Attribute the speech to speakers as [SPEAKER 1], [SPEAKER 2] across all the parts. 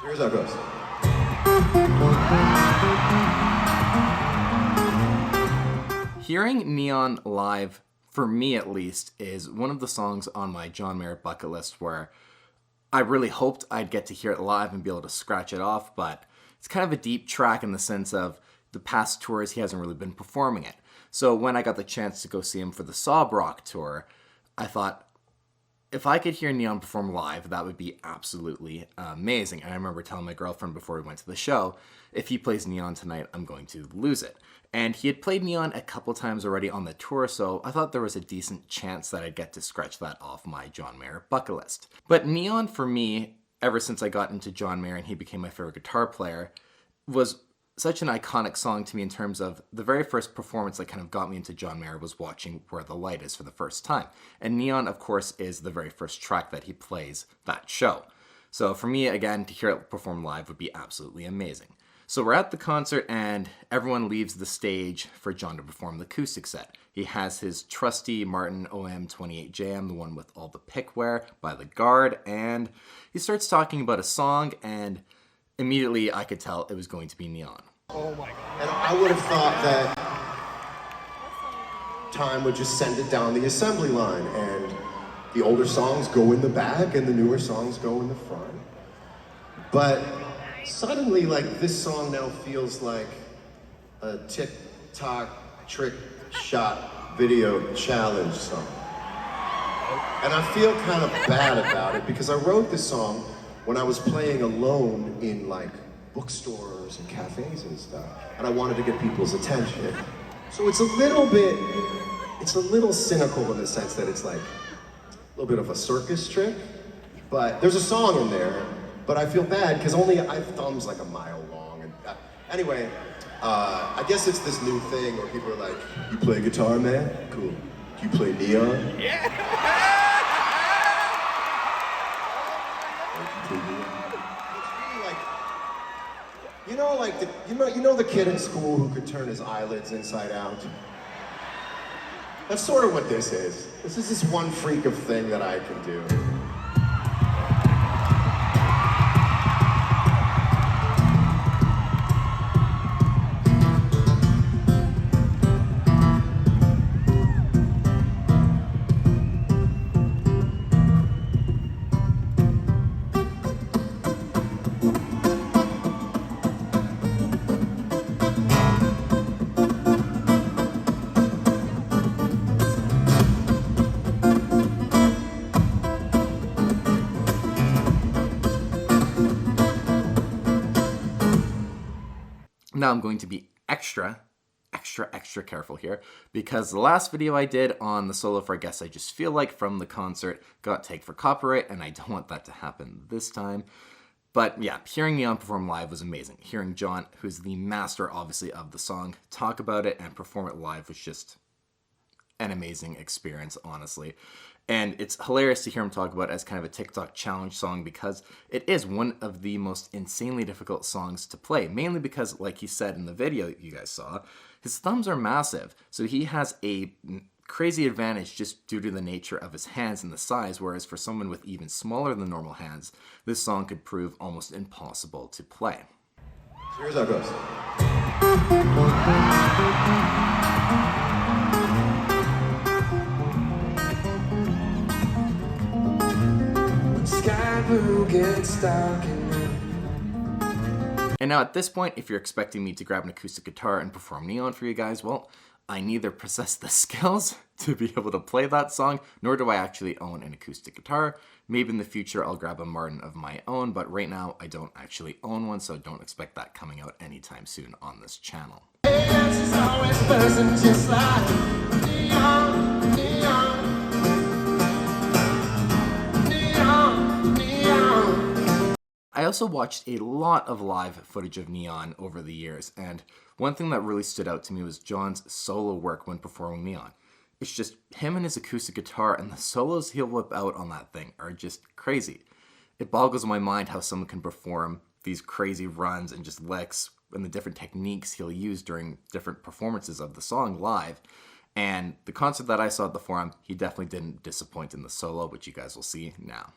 [SPEAKER 1] Here's how it goes.
[SPEAKER 2] Hearing Neon live, for me at least, is one of the songs on my John Mayer bucket list where I really hoped I'd get to hear it live and be able to scratch it off, but it's kind of a deep track in the sense of the past tours he hasn't really been performing it. So when I got the chance to go see him for the Sob Rock tour, I thought, if I could hear Neon perform live, that would be absolutely amazing. And I remember telling my girlfriend before we went to the show, if he plays Neon tonight, I'm going to lose it. And he had played Neon a couple times already on the tour, so I thought there was a decent chance that I'd get to scratch that off my John Mayer bucket list. But Neon, for me, ever since I got into John Mayer and he became my favorite guitar player, was such an iconic song to me in terms of the very first performance that kind of got me into John Mayer was watching Where the Light Is for the first time. And Neon, of course, is the very first track that he plays that show. So for me, again, to hear it perform live would be absolutely amazing. So we're at the concert and everyone leaves the stage for John to perform the acoustic set. He has his trusty Martin OM28 Jam, the one with all the pickwear by the guard, and he starts talking about a song, and immediately I could tell it was going to be Neon.
[SPEAKER 1] Oh my God. And I would have thought that time would just send it down the assembly line and the older songs go in the back and the newer songs go in the front. But suddenly, like, this song now feels like a TikTok trick shot video challenge song. And I feel kind of bad about it because I wrote this song when I was playing alone in like bookstores and cafes and stuff, and I wanted to get people's attention. So it's a little cynical in the sense that it's like a little bit of a circus trick, but there's a song in there, but I feel bad because only I thumb's like a mile long. And anyway, I guess it's this new thing where people are like, you play guitar, man? Cool. Do you play Neon? Yeah! You know the kid in school who could turn his eyelids inside out? That's sort of what this is. This is this one freak of thing that I can do.
[SPEAKER 2] Now I'm going to be extra careful here because the last video I did on the solo for I Guess I Just Feel Like from the concert got tagged for copyright, and I don't want that to happen this time. But yeah, hearing Neon perform live was amazing. Hearing John, who's the master obviously of the song, talk about it and perform it live was just an amazing experience, honestly. And it's hilarious to hear him talk about it as kind of a TikTok challenge song because it is one of the most insanely difficult songs to play, mainly because, like he said in the video you guys saw, his thumbs are massive. So he has a crazy advantage just due to the nature of his hands and the size, whereas for someone with even smaller than normal hands, this song could prove almost impossible to play.
[SPEAKER 1] So here's how it goes.
[SPEAKER 2] And now at this point, if you're expecting me to grab an acoustic guitar and perform Neon for you guys, well, I neither possess the skills to be able to play that song, nor do I actually own an acoustic guitar. Maybe in the future I'll grab a Martin of my own, but right now I don't actually own one, so don't expect that coming out anytime soon on this channel. I also watched a lot of live footage of Neon over the years, and one thing that really stood out to me was John's solo work when performing Neon. It's just him and his acoustic guitar, and the solos he'll whip out on that thing are just crazy. It boggles my mind how someone can perform these crazy runs and just licks and the different techniques he'll use during different performances of the song live. And the concert that I saw at the Forum, he definitely didn't disappoint in the solo, which you guys will see now.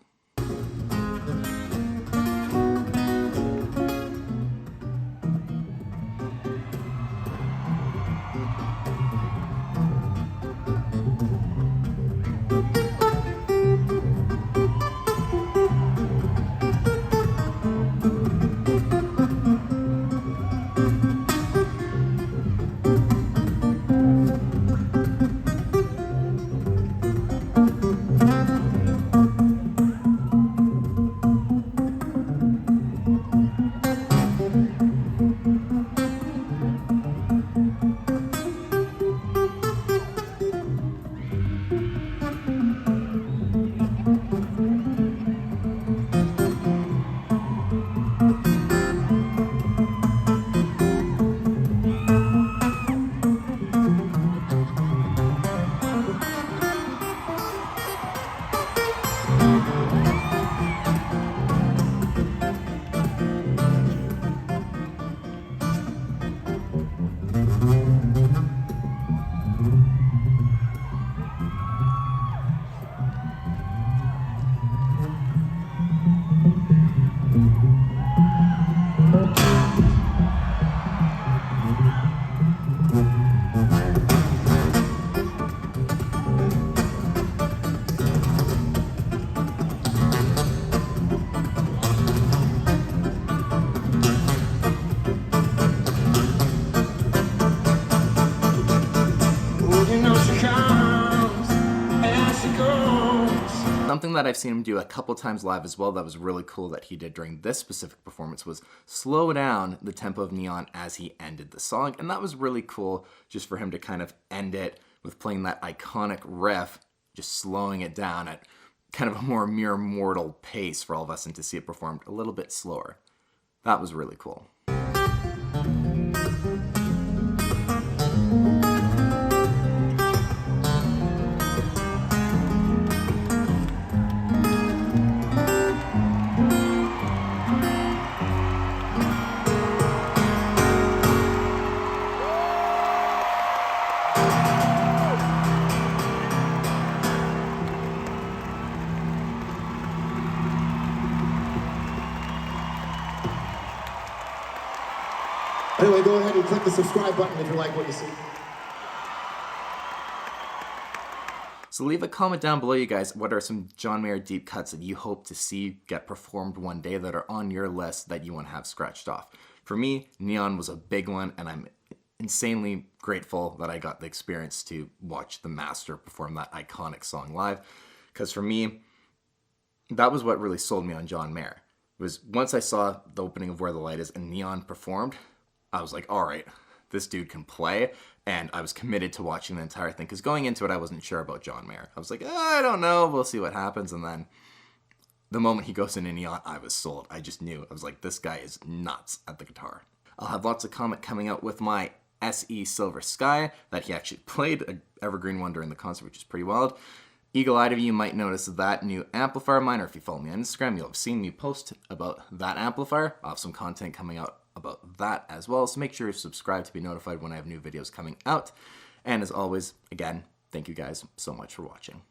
[SPEAKER 2] Something that I've seen him do a couple times live as well that was really cool that he did during this specific performance was slow down the tempo of Neon as he ended the song. And that was really cool just for him to kind of end it with playing that iconic riff, just slowing it down at kind of a more mere mortal pace for all of us, and to see it performed a little bit slower. That was really cool.
[SPEAKER 1] Anyway, go ahead and click the subscribe button if you like what you see.
[SPEAKER 2] So leave a comment down below, you guys. What are some John Mayer deep cuts that you hope to see get performed one day that are on your list that you want to have scratched off? For me, Neon was a big one, and I'm insanely grateful that I got the experience to watch the master perform that iconic song live. Because for me, that was what really sold me on John Mayer. It was once I saw the opening of Where the Light Is and Neon performed, I was like, all right, this dude can play. And I was committed to watching the entire thing, because going into it, I wasn't sure about John Mayer. I was like, I don't know, we'll see what happens. And then the moment he goes into Neon, I was sold. I just knew. I was like, this guy is nuts at the guitar. I'll have lots of comment coming out with my SE Silver Sky that he actually played an evergreen one during the concert, which is pretty wild. Eagle-eyed of you might notice that new amplifier of mine, or if you follow me on Instagram, you'll have seen me post about that amplifier. I'll have some content coming out about that as well, so make sure you subscribe to be notified when I have new videos coming out. And as always, again, thank you guys so much for watching.